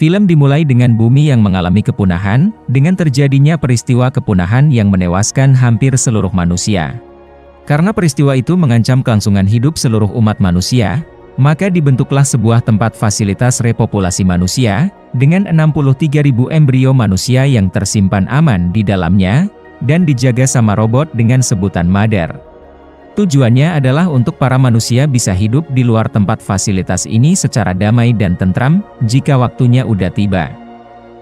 Film dimulai dengan bumi yang mengalami kepunahan, dengan terjadinya peristiwa kepunahan yang menewaskan hampir seluruh manusia. Karena peristiwa itu mengancam kelangsungan hidup seluruh umat manusia, maka dibentuklah sebuah tempat fasilitas repopulasi manusia, dengan 63.000 embrio manusia yang tersimpan aman di dalamnya, dan dijaga sama robot dengan sebutan Mother. Tujuannya adalah untuk para manusia bisa hidup di luar tempat fasilitas ini secara damai dan tentram, jika waktunya udah tiba.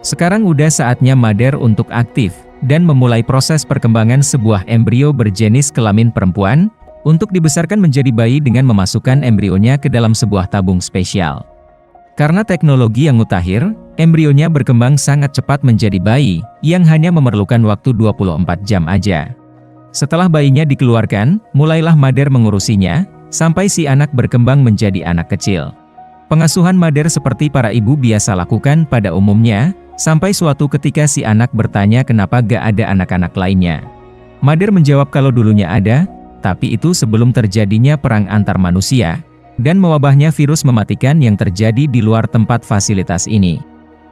Sekarang udah saatnya Mother untuk aktif, dan memulai proses perkembangan sebuah embrio berjenis kelamin perempuan, untuk dibesarkan menjadi bayi dengan memasukkan embrionya ke dalam sebuah tabung spesial. Karena teknologi yang mutakhir, embrionya berkembang sangat cepat menjadi bayi, yang hanya memerlukan waktu 24 jam aja. Setelah bayinya dikeluarkan, mulailah Mother mengurusinya, sampai si anak berkembang menjadi anak kecil. Pengasuhan Mother seperti para ibu biasa lakukan pada umumnya, sampai suatu ketika si anak bertanya kenapa gak ada anak-anak lainnya. Mother menjawab kalau dulunya ada, tapi itu sebelum terjadinya perang antar manusia, dan mewabahnya virus mematikan yang terjadi di luar tempat fasilitas ini.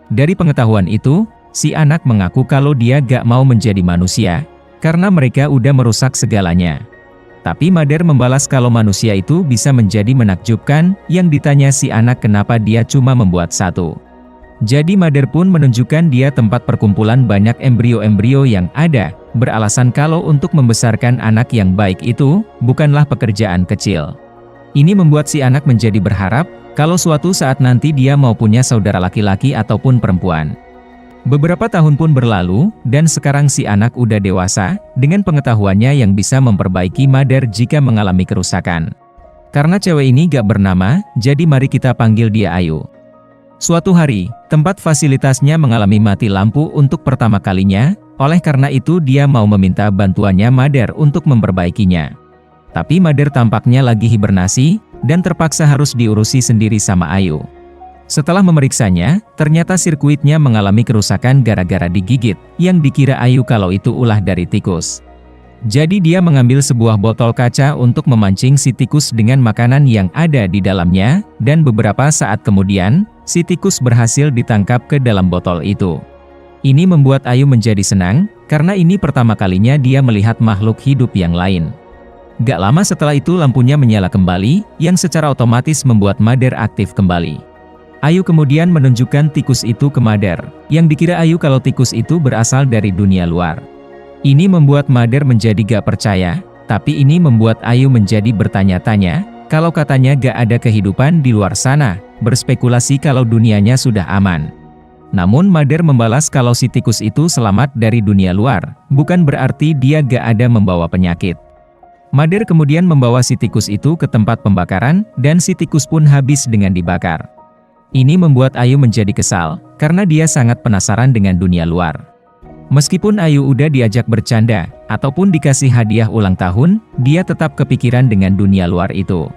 Dari pengetahuan itu, si anak mengaku kalau dia gak mau menjadi manusia, karena mereka udah merusak segalanya. Tapi Mother membalas kalau manusia itu bisa menjadi menakjubkan, yang ditanya si anak kenapa dia cuma membuat satu. Jadi Mother pun menunjukkan dia tempat perkumpulan banyak embrio-embrio yang ada, beralasan kalau untuk membesarkan anak yang baik itu, bukanlah pekerjaan kecil. Ini membuat si anak menjadi berharap, kalau suatu saat nanti dia mau punya saudara laki-laki ataupun perempuan. Beberapa tahun pun berlalu, dan sekarang si anak udah dewasa, dengan pengetahuannya yang bisa memperbaiki Mother jika mengalami kerusakan. Karena cewek ini gak bernama, jadi mari kita panggil dia Ayu. Suatu hari, tempat fasilitasnya mengalami mati lampu untuk pertama kalinya, oleh karena itu dia mau meminta bantuannya Mother untuk memperbaikinya. Tapi Mother tampaknya lagi hibernasi, dan terpaksa harus diurusi sendiri sama Ayu. Setelah memeriksanya, ternyata sirkuitnya mengalami kerusakan gara-gara digigit, yang dikira Ayu kalau itu ulah dari tikus. Jadi dia mengambil sebuah botol kaca untuk memancing si tikus dengan makanan yang ada di dalamnya, dan beberapa saat kemudian, si tikus berhasil ditangkap ke dalam botol itu. Ini membuat Ayu menjadi senang, karena ini pertama kalinya dia melihat makhluk hidup yang lain. Gak lama setelah itu lampunya menyala kembali, yang secara otomatis membuat Mother aktif kembali. Ayu kemudian menunjukkan tikus itu ke Mother, yang dikira Ayu kalau tikus itu berasal dari dunia luar. Ini membuat Mother menjadi gak percaya, tapi ini membuat Ayu menjadi bertanya-tanya, kalau katanya gak ada kehidupan di luar sana, berspekulasi kalau dunianya sudah aman. Namun Mother membalas kalau si tikus itu selamat dari dunia luar, bukan berarti dia gak ada membawa penyakit. Mother kemudian membawa si tikus itu ke tempat pembakaran, dan si tikus pun habis dengan dibakar. Ini membuat Ayu menjadi kesal, karena dia sangat penasaran dengan dunia luar. Meskipun Ayu udah diajak bercanda, ataupun dikasih hadiah ulang tahun, dia tetap kepikiran dengan dunia luar itu.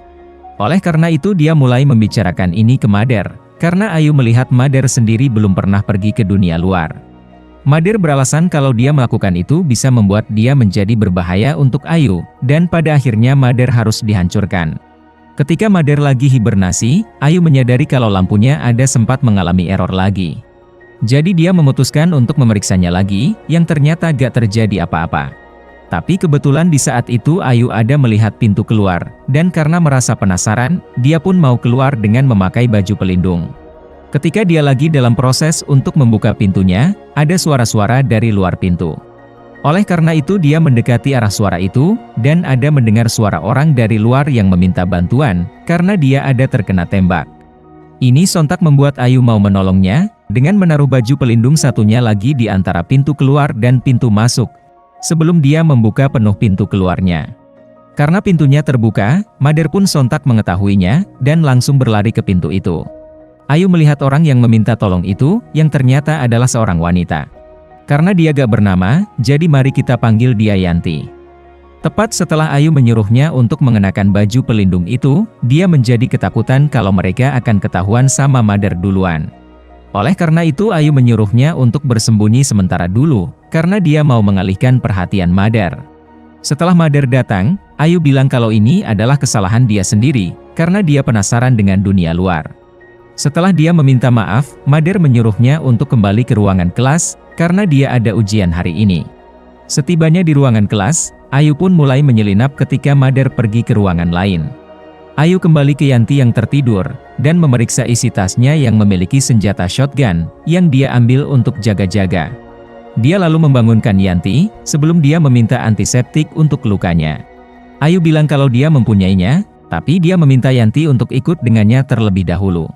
Oleh karena itu dia mulai membicarakan ini ke Mother, karena Ayu melihat Mother sendiri belum pernah pergi ke dunia luar. Mother beralasan kalau dia melakukan itu bisa membuat dia menjadi berbahaya untuk Ayu, dan pada akhirnya Mother harus dihancurkan. Ketika Mother lagi hibernasi, Ayu menyadari kalau lampunya ada sempat mengalami error lagi. Jadi dia memutuskan untuk memeriksanya lagi, yang ternyata gak terjadi apa-apa. Tapi kebetulan di saat itu Ayu ada melihat pintu keluar, dan karena merasa penasaran, dia pun mau keluar dengan memakai baju pelindung. Ketika dia lagi dalam proses untuk membuka pintunya, ada suara-suara dari luar pintu. Oleh karena itu dia mendekati arah suara itu, dan ada mendengar suara orang dari luar yang meminta bantuan, karena dia ada terkena tembak. Ini sontak membuat Ayu mau menolongnya, dengan menaruh baju pelindung satunya lagi di antara pintu keluar dan pintu masuk, sebelum dia membuka penuh pintu keluarnya. Karena pintunya terbuka, Mother pun sontak mengetahuinya, dan langsung berlari ke pintu itu. Ayu melihat orang yang meminta tolong itu, yang ternyata adalah seorang wanita. Karena dia gak bernama, jadi mari kita panggil dia Yanti. Tepat setelah Ayu menyuruhnya untuk mengenakan baju pelindung itu, dia menjadi ketakutan kalau mereka akan ketahuan sama Mother duluan. Oleh karena itu Ayu menyuruhnya untuk bersembunyi sementara dulu, karena dia mau mengalihkan perhatian Mother. Setelah Mother datang, Ayu bilang kalau ini adalah kesalahan dia sendiri, karena dia penasaran dengan dunia luar. Setelah dia meminta maaf, Mader menyuruhnya untuk kembali ke ruangan kelas, karena dia ada ujian hari ini. Setibanya di ruangan kelas, Ayu pun mulai menyelinap ketika Mader pergi ke ruangan lain. Ayu kembali ke Yanti yang tertidur, dan memeriksa isi tasnya yang memiliki senjata shotgun, yang dia ambil untuk jaga-jaga. Dia lalu membangunkan Yanti, sebelum dia meminta antiseptik untuk lukanya. Ayu bilang kalau dia mempunyainya, tapi dia meminta Yanti untuk ikut dengannya terlebih dahulu.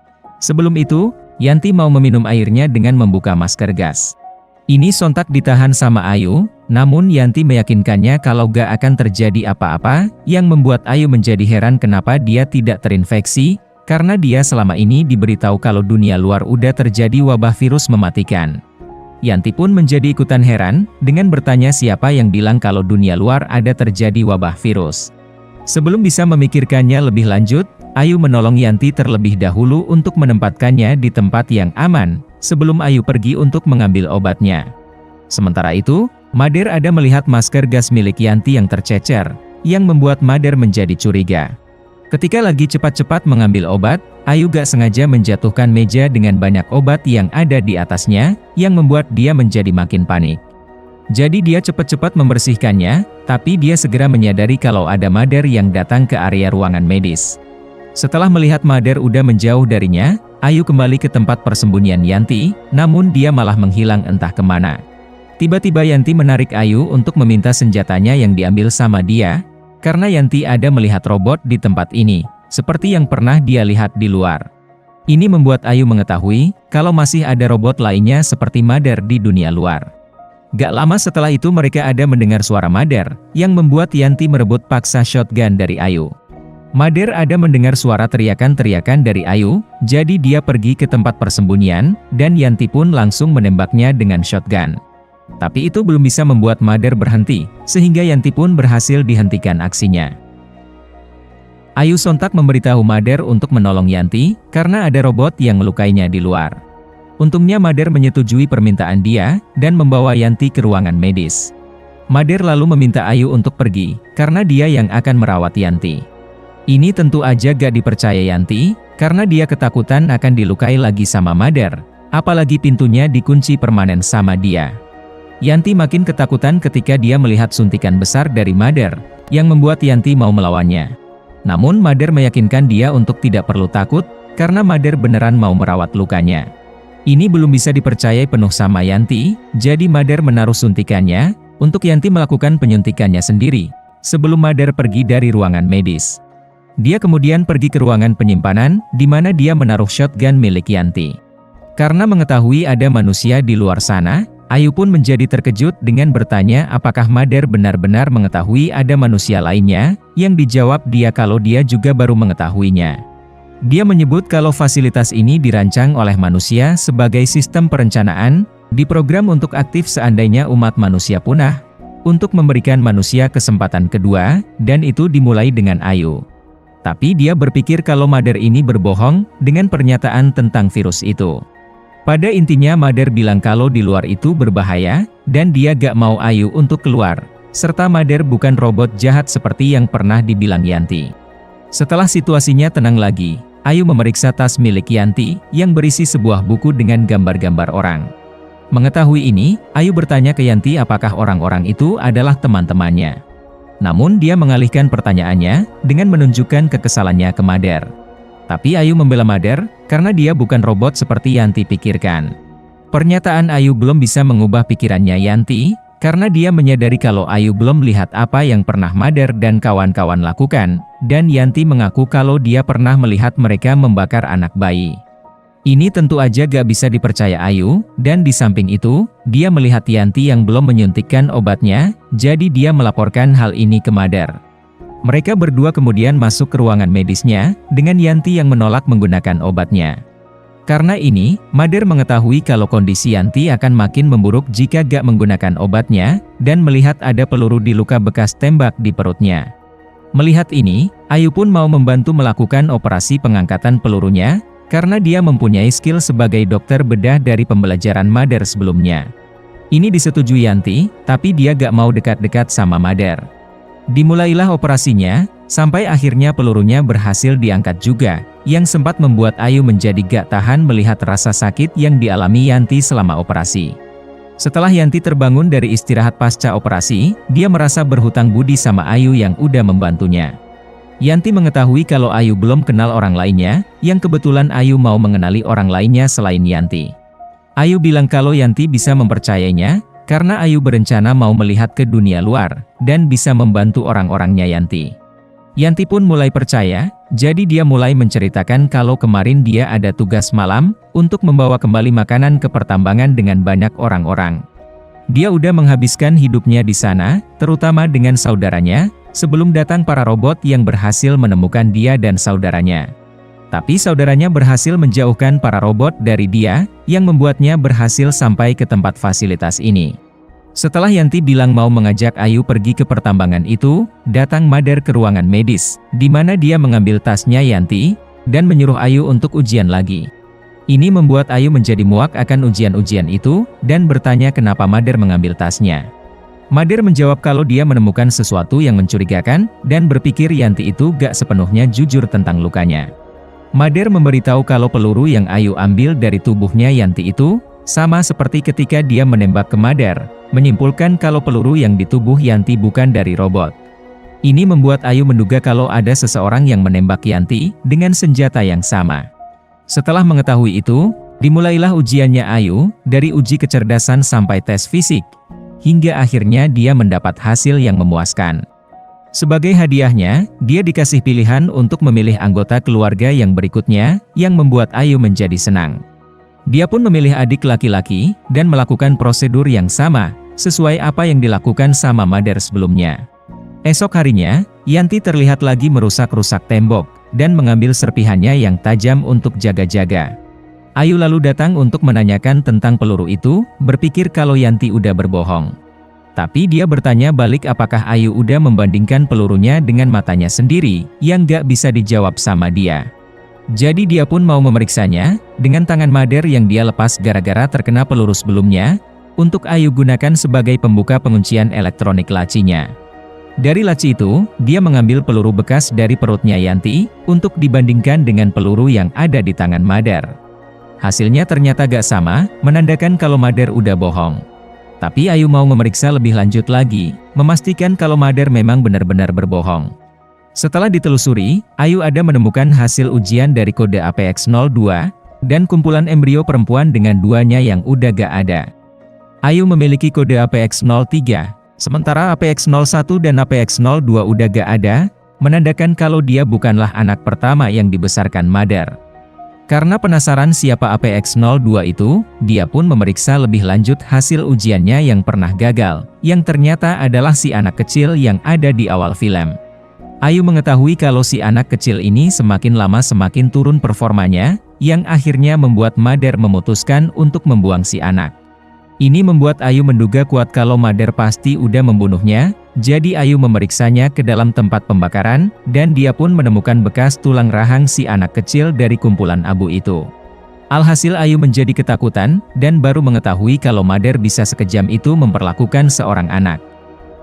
Sebelum itu, Yanti mau meminum airnya dengan membuka masker gas. Ini sontak ditahan sama Ayu, namun Yanti meyakinkannya kalau gak akan terjadi apa-apa, yang membuat Ayu menjadi heran kenapa dia tidak terinfeksi, karena dia selama ini diberitahu kalau dunia luar udah terjadi wabah virus mematikan. Yanti pun menjadi ikutan heran, dengan bertanya siapa yang bilang kalau dunia luar ada terjadi wabah virus. Sebelum bisa memikirkannya lebih lanjut, Ayu menolong Yanti terlebih dahulu untuk menempatkannya di tempat yang aman, sebelum Ayu pergi untuk mengambil obatnya. Sementara itu, Mader ada melihat masker gas milik Yanti yang tercecer, yang membuat Mader menjadi curiga. Ketika lagi cepat-cepat mengambil obat, Ayu gak sengaja menjatuhkan meja dengan banyak obat yang ada di atasnya, yang membuat dia menjadi makin panik. Jadi dia cepat-cepat membersihkannya, tapi dia segera menyadari kalau ada Mader yang datang ke area ruangan medis. Setelah melihat Mader udah menjauh darinya, Ayu kembali ke tempat persembunyian Yanti, namun dia malah menghilang entah kemana. Tiba-tiba Yanti menarik Ayu untuk meminta senjatanya yang diambil sama dia, karena Yanti ada melihat robot di tempat ini, seperti yang pernah dia lihat di luar. Ini membuat Ayu mengetahui, kalau masih ada robot lainnya seperti Mader di dunia luar. Gak lama setelah itu mereka ada mendengar suara Mader, yang membuat Yanti merebut paksa shotgun dari Ayu. Mader ada mendengar suara teriakan-teriakan dari Ayu, jadi dia pergi ke tempat persembunyian, dan Yanti pun langsung menembaknya dengan shotgun. Tapi itu belum bisa membuat Mader berhenti, sehingga Yanti pun berhasil dihentikan aksinya. Ayu sontak memberitahu Mader untuk menolong Yanti, karena ada robot yang melukainya di luar. Untungnya Mader menyetujui permintaan dia, dan membawa Yanti ke ruangan medis. Mader lalu meminta Ayu untuk pergi, karena dia yang akan merawat Yanti. Ini tentu aja gak dipercaya Yanti, karena dia ketakutan akan dilukai lagi sama Mader, apalagi pintunya dikunci permanen sama dia. Yanti makin ketakutan ketika dia melihat suntikan besar dari Mader, yang membuat Yanti mau melawannya. Namun Mader meyakinkan dia untuk tidak perlu takut, karena Mader beneran mau merawat lukanya. Ini belum bisa dipercayai penuh sama Yanti, jadi Mader menaruh suntikannya, untuk Yanti melakukan penyuntikannya sendiri, sebelum Mader pergi dari ruangan medis. Dia kemudian pergi ke ruangan penyimpanan, di mana dia menaruh shotgun milik Yanti. Karena mengetahui ada manusia di luar sana, Ayu pun menjadi terkejut dengan bertanya apakah Mader benar-benar mengetahui ada manusia lainnya, yang dijawab dia kalau dia juga baru mengetahuinya. Dia menyebut kalau fasilitas ini dirancang oleh manusia sebagai sistem perencanaan, diprogram untuk aktif seandainya umat manusia punah, untuk memberikan manusia kesempatan kedua, dan itu dimulai dengan Ayu. Tapi dia berpikir kalau Mader ini berbohong dengan pernyataan tentang virus itu. Pada intinya Mader bilang kalau di luar itu berbahaya, dan dia gak mau Ayu untuk keluar, serta Mader bukan robot jahat seperti yang pernah dibilang Yanti. Setelah situasinya tenang lagi, Ayu memeriksa tas milik Yanti, yang berisi sebuah buku dengan gambar-gambar orang. Mengetahui ini, Ayu bertanya ke Yanti apakah orang-orang itu adalah teman-temannya. Namun dia mengalihkan pertanyaannya, dengan menunjukkan kekesalannya ke Mader. Tapi Ayu membela Mader, karena dia bukan robot seperti Yanti pikirkan. Pernyataan Ayu belum bisa mengubah pikirannya Yanti, karena dia menyadari kalau Ayu belum melihat apa yang pernah Mader dan kawan-kawan lakukan, dan Yanti mengaku kalau dia pernah melihat mereka membakar anak bayi. Ini tentu aja gak bisa dipercaya Ayu, dan di samping itu, dia melihat Yanti yang belum menyuntikkan obatnya, jadi dia melaporkan hal ini ke Mader. Mereka berdua kemudian masuk ke ruangan medisnya, dengan Yanti yang menolak menggunakan obatnya. Karena ini, Mader mengetahui kalau kondisi Yanti akan makin memburuk jika gak menggunakan obatnya, dan melihat ada peluru di luka bekas tembak di perutnya. Melihat ini, Ayu pun mau membantu melakukan operasi pengangkatan pelurunya, karena dia mempunyai skill sebagai dokter bedah dari pembelajaran Mader sebelumnya. Ini disetujui Yanti, tapi dia gak mau dekat-dekat sama Mader. Dimulailah operasinya, sampai akhirnya pelurunya berhasil diangkat juga, yang sempat membuat Ayu menjadi gak tahan melihat rasa sakit yang dialami Yanti selama operasi. Setelah Yanti terbangun dari istirahat pasca operasi, dia merasa berhutang budi sama Ayu yang udah membantunya. Yanti mengetahui kalau Ayu belum kenal orang lainnya, yang kebetulan Ayu mau mengenali orang lainnya selain Yanti. Ayu bilang kalau Yanti bisa mempercayainya, karena Ayu berencana mau melihat ke dunia luar, dan bisa membantu orang-orangnya Yanti. Yanti pun mulai percaya, jadi dia mulai menceritakan kalau kemarin dia ada tugas malam, untuk membawa kembali makanan ke pertambangan dengan banyak orang-orang. Dia udah menghabiskan hidupnya di sana, terutama dengan saudaranya, sebelum datang para robot yang berhasil menemukan dia dan saudaranya. Tapi saudaranya berhasil menjauhkan para robot dari dia, yang membuatnya berhasil sampai ke tempat fasilitas ini. Setelah Yanti bilang mau mengajak Ayu pergi ke pertambangan itu, datang Mother ke ruangan medis, di mana dia mengambil tasnya Yanti, dan menyuruh Ayu untuk ujian lagi. Ini membuat Ayu menjadi muak akan ujian-ujian itu, dan bertanya kenapa Mother mengambil tasnya. Mother menjawab kalau dia menemukan sesuatu yang mencurigakan, dan berpikir Yanti itu gak sepenuhnya jujur tentang lukanya. Mother memberitahu kalau peluru yang Ayu ambil dari tubuhnya Yanti itu, sama seperti ketika dia menembak ke Mother, menyimpulkan kalau peluru yang di tubuh Yanti bukan dari robot. Ini membuat Ayu menduga kalau ada seseorang yang menembak Yanti, dengan senjata yang sama. Setelah mengetahui itu, dimulailah ujiannya Ayu, dari uji kecerdasan sampai tes fisik, hingga akhirnya dia mendapat hasil yang memuaskan. Sebagai hadiahnya, dia dikasih pilihan untuk memilih anggota keluarga yang berikutnya, yang membuat Ayu menjadi senang. Dia pun memilih adik laki-laki, dan melakukan prosedur yang sama, sesuai apa yang dilakukan sama Mother sebelumnya. Esok harinya, Yanti terlihat lagi merusak-rusak tembok, dan mengambil serpihannya yang tajam untuk jaga-jaga. Ayu lalu datang untuk menanyakan tentang peluru itu, berpikir kalau Yanti udah berbohong. Tapi dia bertanya balik apakah Ayu udah membandingkan pelurunya dengan matanya sendiri, yang gak bisa dijawab sama dia. Jadi dia pun mau memeriksanya, dengan tangan Mother yang dia lepas gara-gara terkena peluru sebelumnya, untuk Ayu gunakan sebagai pembuka penguncian elektronik lacinya. Dari laci itu, dia mengambil peluru bekas dari perutnya Yanti, untuk dibandingkan dengan peluru yang ada di tangan Mother. Hasilnya ternyata gak sama, menandakan kalau Mother udah bohong. Tapi Ayu mau memeriksa lebih lanjut lagi, memastikan kalau Mother memang benar-benar berbohong. Setelah ditelusuri, Ayu ada menemukan hasil ujian dari kode APX02, dan kumpulan embrio perempuan dengan duanya yang udah gak ada. Ayu memiliki kode APX03, sementara APX01 dan APX02 udah gak ada, menandakan kalau dia bukanlah anak pertama yang dibesarkan Mother. Karena penasaran siapa APX02 itu, dia pun memeriksa lebih lanjut hasil ujiannya yang pernah gagal, yang ternyata adalah si anak kecil yang ada di awal film. Ayu mengetahui kalau si anak kecil ini semakin lama semakin turun performanya, yang akhirnya membuat Mother memutuskan untuk membuang si anak. Ini membuat Ayu menduga kuat kalau Mother pasti udah membunuhnya, jadi Ayu memeriksanya ke dalam tempat pembakaran, dan dia pun menemukan bekas tulang rahang si anak kecil dari kumpulan abu itu. Alhasil Ayu menjadi ketakutan, dan baru mengetahui kalau Mother bisa sekejam itu memperlakukan seorang anak.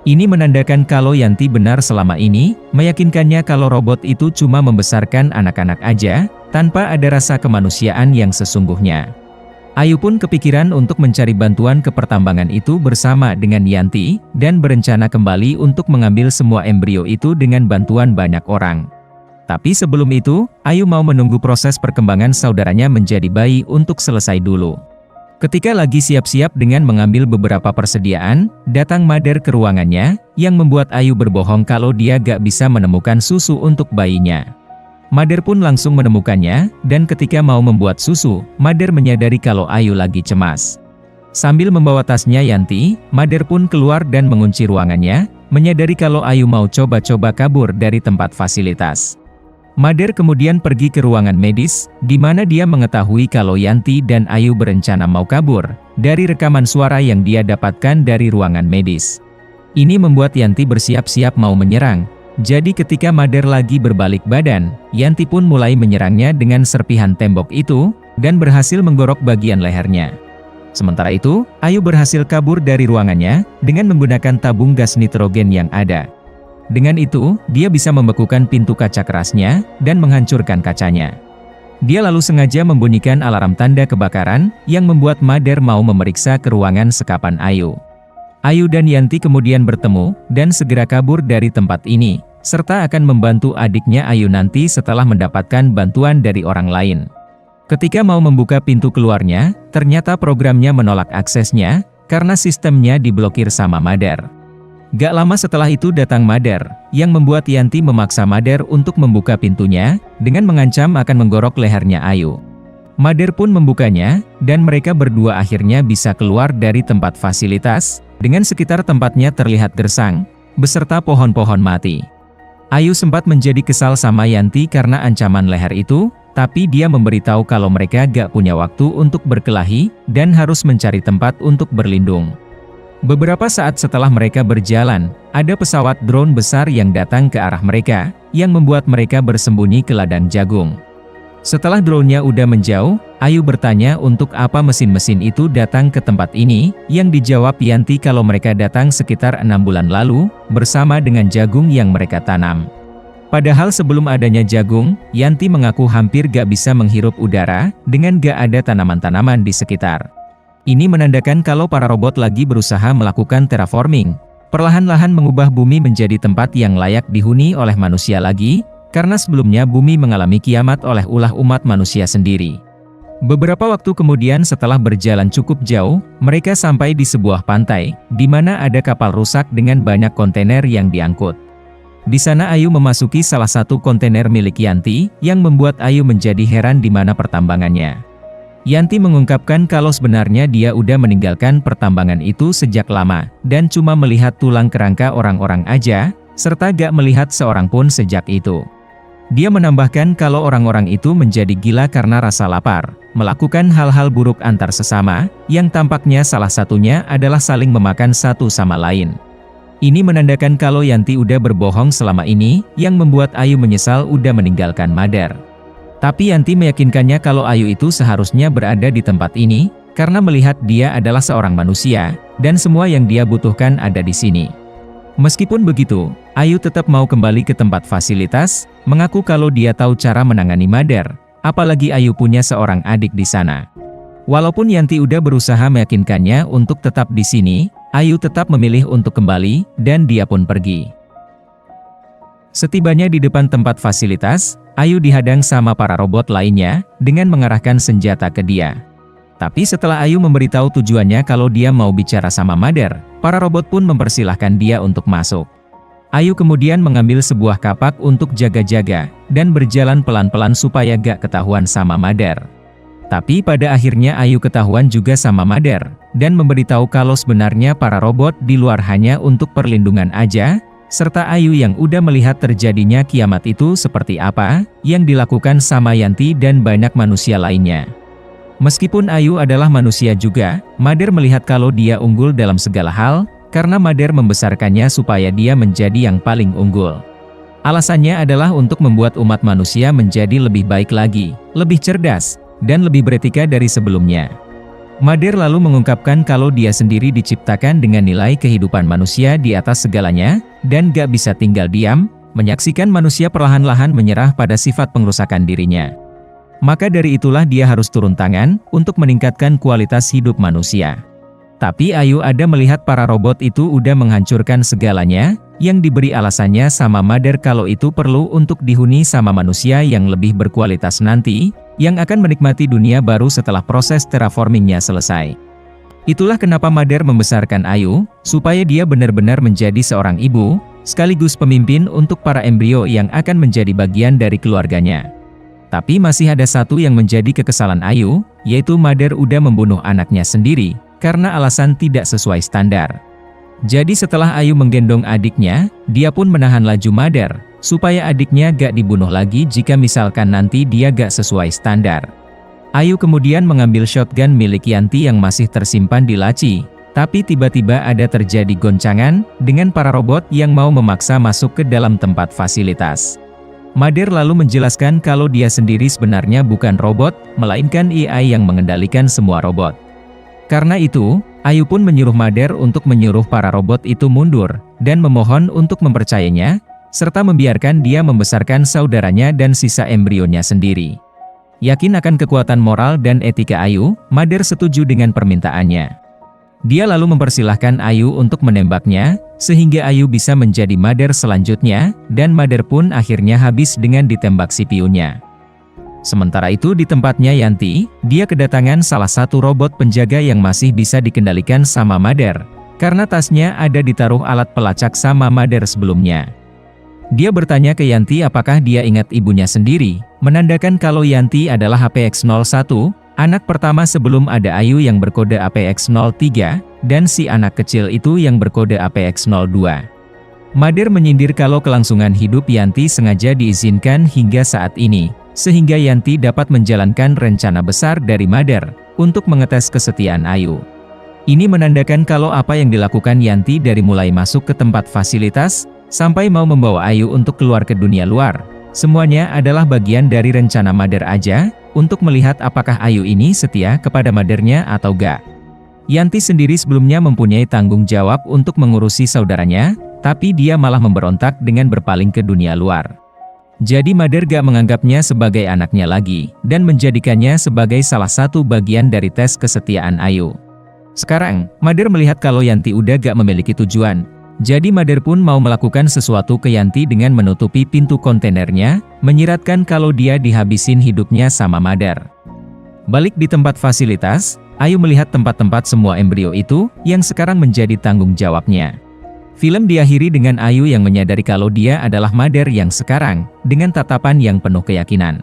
Ini menandakan kalau Yanti benar selama ini, meyakinkannya kalau robot itu cuma membesarkan anak-anak aja, tanpa ada rasa kemanusiaan yang sesungguhnya. Ayu pun kepikiran untuk mencari bantuan ke pertambangan itu bersama dengan Yanti, dan berencana kembali untuk mengambil semua embrio itu dengan bantuan banyak orang. Tapi sebelum itu, Ayu mau menunggu proses perkembangan saudaranya menjadi bayi untuk selesai dulu. Ketika lagi siap-siap dengan mengambil beberapa persediaan, datang Mother ke ruangannya, yang membuat Ayu berbohong kalau dia gak bisa menemukan susu untuk bayinya. Mother pun langsung menemukannya, dan ketika mau membuat susu, Mother menyadari kalau Ayu lagi cemas. Sambil membawa tasnya Yanti, Mother pun keluar dan mengunci ruangannya, menyadari kalau Ayu mau coba-coba kabur dari tempat fasilitas. Mother kemudian pergi ke ruangan medis, di mana dia mengetahui kalau Yanti dan Ayu berencana mau kabur, dari rekaman suara yang dia dapatkan dari ruangan medis. Ini membuat Yanti bersiap-siap mau menyerang. Jadi ketika Mother lagi berbalik badan, Yanti pun mulai menyerangnya dengan serpihan tembok itu, dan berhasil menggorok bagian lehernya. Sementara itu, Ayu berhasil kabur dari ruangannya, dengan menggunakan tabung gas nitrogen yang ada. Dengan itu, dia bisa membekukan pintu kaca kerasnya dan menghancurkan kacanya. Dia lalu sengaja membunyikan alarm tanda kebakaran yang membuat Mader mau memeriksa ke ruangan sekapan Ayu. Ayu dan Yanti kemudian bertemu dan segera kabur dari tempat ini, serta akan membantu adiknya Ayu nanti setelah mendapatkan bantuan dari orang lain. Ketika mau membuka pintu keluarnya, ternyata programnya menolak aksesnya karena sistemnya diblokir sama Mader. Gak lama setelah itu datang Mader, yang membuat Yanti memaksa Mader untuk membuka pintunya, dengan mengancam akan menggorok lehernya Ayu. Mader pun membukanya, dan mereka berdua akhirnya bisa keluar dari tempat fasilitas, dengan sekitar tempatnya terlihat gersang, beserta pohon-pohon mati. Ayu sempat menjadi kesal sama Yanti karena ancaman leher itu, tapi dia memberitahu kalau mereka gak punya waktu untuk berkelahi, dan harus mencari tempat untuk berlindung. Beberapa saat setelah mereka berjalan, ada pesawat drone besar yang datang ke arah mereka, yang membuat mereka bersembunyi ke ladang jagung. Setelah drone-nya udah menjauh, Ayu bertanya untuk apa mesin-mesin itu datang ke tempat ini, yang dijawab Yanti kalau mereka datang sekitar 6 bulan lalu, bersama dengan jagung yang mereka tanam. Padahal sebelum adanya jagung, Yanti mengaku hampir gak bisa menghirup udara, dengan gak ada tanaman-tanaman di sekitar. Ini menandakan kalau para robot lagi berusaha melakukan terraforming, perlahan-lahan mengubah bumi menjadi tempat yang layak dihuni oleh manusia lagi, karena sebelumnya bumi mengalami kiamat oleh ulah umat manusia sendiri. Beberapa waktu kemudian setelah berjalan cukup jauh, mereka sampai di sebuah pantai, di mana ada kapal rusak dengan banyak kontainer yang diangkut. Di sana Ayu memasuki salah satu kontainer milik Yanti, yang membuat Ayu menjadi heran di mana pertambangannya. Yanti mengungkapkan kalau sebenarnya dia udah meninggalkan pertambangan itu sejak lama, dan cuma melihat tulang kerangka orang-orang aja, serta gak melihat seorang pun sejak itu. Dia menambahkan kalau orang-orang itu menjadi gila karena rasa lapar, melakukan hal-hal buruk antar sesama, yang tampaknya salah satunya adalah saling memakan satu sama lain. Ini menandakan kalau Yanti udah berbohong selama ini, yang membuat Ayu menyesal udah meninggalkan Mader. Tapi Yanti meyakinkannya kalau Ayu itu seharusnya berada di tempat ini, karena melihat dia adalah seorang manusia, dan semua yang dia butuhkan ada di sini. Meskipun begitu, Ayu tetap mau kembali ke tempat fasilitas, mengaku kalau dia tahu cara menangani Mader, apalagi Ayu punya seorang adik di sana. Walaupun Yanti udah berusaha meyakinkannya untuk tetap di sini, Ayu tetap memilih untuk kembali, dan dia pun pergi. Setibanya di depan tempat fasilitas, Ayu dihadang sama para robot lainnya, dengan mengarahkan senjata ke dia. Tapi setelah Ayu memberitahu tujuannya kalau dia mau bicara sama Mader, para robot pun mempersilahkan dia untuk masuk. Ayu kemudian mengambil sebuah kapak untuk jaga-jaga, dan berjalan pelan-pelan supaya gak ketahuan sama Mader. Tapi pada akhirnya Ayu ketahuan juga sama Mader, dan memberitahu kalau sebenarnya para robot di luar hanya untuk perlindungan aja, serta Ayu yang udah melihat terjadinya kiamat itu seperti apa, yang dilakukan sama Yanti dan banyak manusia lainnya. Meskipun Ayu adalah manusia juga, Mader melihat kalau dia unggul dalam segala hal, karena Mader membesarkannya supaya dia menjadi yang paling unggul. Alasannya adalah untuk membuat umat manusia menjadi lebih baik lagi, lebih cerdas, dan lebih beretika dari sebelumnya. Mader lalu mengungkapkan kalau dia sendiri diciptakan dengan nilai kehidupan manusia di atas segalanya, dan gak bisa tinggal diam, menyaksikan manusia perlahan-lahan menyerah pada sifat pengrusakan dirinya. Maka dari itulah dia harus turun tangan, untuk meningkatkan kualitas hidup manusia. Tapi Ayu ada melihat para robot itu udah menghancurkan segalanya, yang diberi alasannya sama Mader kalau itu perlu untuk dihuni sama manusia yang lebih berkualitas nanti, yang akan menikmati dunia baru setelah proses terraformingnya selesai. Itulah kenapa Mader membesarkan Ayu, supaya dia benar-benar menjadi seorang ibu, sekaligus pemimpin untuk para embrio yang akan menjadi bagian dari keluarganya. Tapi masih ada satu yang menjadi kekesalan Ayu, yaitu Mader udah membunuh anaknya sendiri, karena alasan tidak sesuai standar. Jadi setelah Ayu menggendong adiknya, dia pun menahan laju Mader, supaya adiknya gak dibunuh lagi jika misalkan nanti dia gak sesuai standar. Ayu kemudian mengambil shotgun milik Yanti yang masih tersimpan di laci, tapi tiba-tiba ada terjadi goncangan, dengan para robot yang mau memaksa masuk ke dalam tempat fasilitas. Mader lalu menjelaskan kalau dia sendiri sebenarnya bukan robot, melainkan AI yang mengendalikan semua robot. Karena itu, Ayu pun menyuruh Mader untuk menyuruh para robot itu mundur, dan memohon untuk mempercayainya, serta membiarkan dia membesarkan saudaranya dan sisa embrionya sendiri. Yakin akan kekuatan moral dan etika Ayu, Mother setuju dengan permintaannya. Dia lalu mempersilahkan Ayu untuk menembaknya, sehingga Ayu bisa menjadi Mother selanjutnya, dan Mother pun akhirnya habis dengan ditembak si piyunnya. Sementara itu di tempatnya Yanti, dia kedatangan salah satu robot penjaga yang masih bisa dikendalikan sama Mother, karena tasnya ada ditaruh alat pelacak sama Mother sebelumnya. Dia bertanya ke Yanti apakah dia ingat ibunya sendiri, menandakan kalau Yanti adalah APX-01, anak pertama sebelum ada Ayu yang berkode APX-03, dan si anak kecil itu yang berkode APX-02. Mother menyindir kalau kelangsungan hidup Yanti sengaja diizinkan hingga saat ini, sehingga Yanti dapat menjalankan rencana besar dari Mother, untuk mengetes kesetiaan Ayu. Ini menandakan kalau apa yang dilakukan Yanti dari mulai masuk ke tempat fasilitas, sampai mau membawa Ayu untuk keluar ke dunia luar, semuanya adalah bagian dari rencana Mother aja, untuk melihat apakah Ayu ini setia kepada Mothernya atau gak. Yanti sendiri sebelumnya mempunyai tanggung jawab untuk mengurusi saudaranya, tapi dia malah memberontak dengan berpaling ke dunia luar. Jadi Mother gak menganggapnya sebagai anaknya lagi, dan menjadikannya sebagai salah satu bagian dari tes kesetiaan Ayu. Sekarang, Mother melihat kalau Yanti udah gak memiliki tujuan. Jadi Mother pun mau melakukan sesuatu ke Yanti dengan menutupi pintu kontainernya, menyiratkan kalau dia dihabisin hidupnya sama Mother. Balik di tempat fasilitas, Ayu melihat tempat-tempat semua embrio itu, yang sekarang menjadi tanggung jawabnya. Film diakhiri dengan Ayu yang menyadari kalau dia adalah Mother yang sekarang, dengan tatapan yang penuh keyakinan.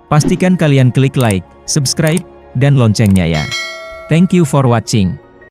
Pastikan kalian klik like, subscribe, dan loncengnya ya. Thank you for watching.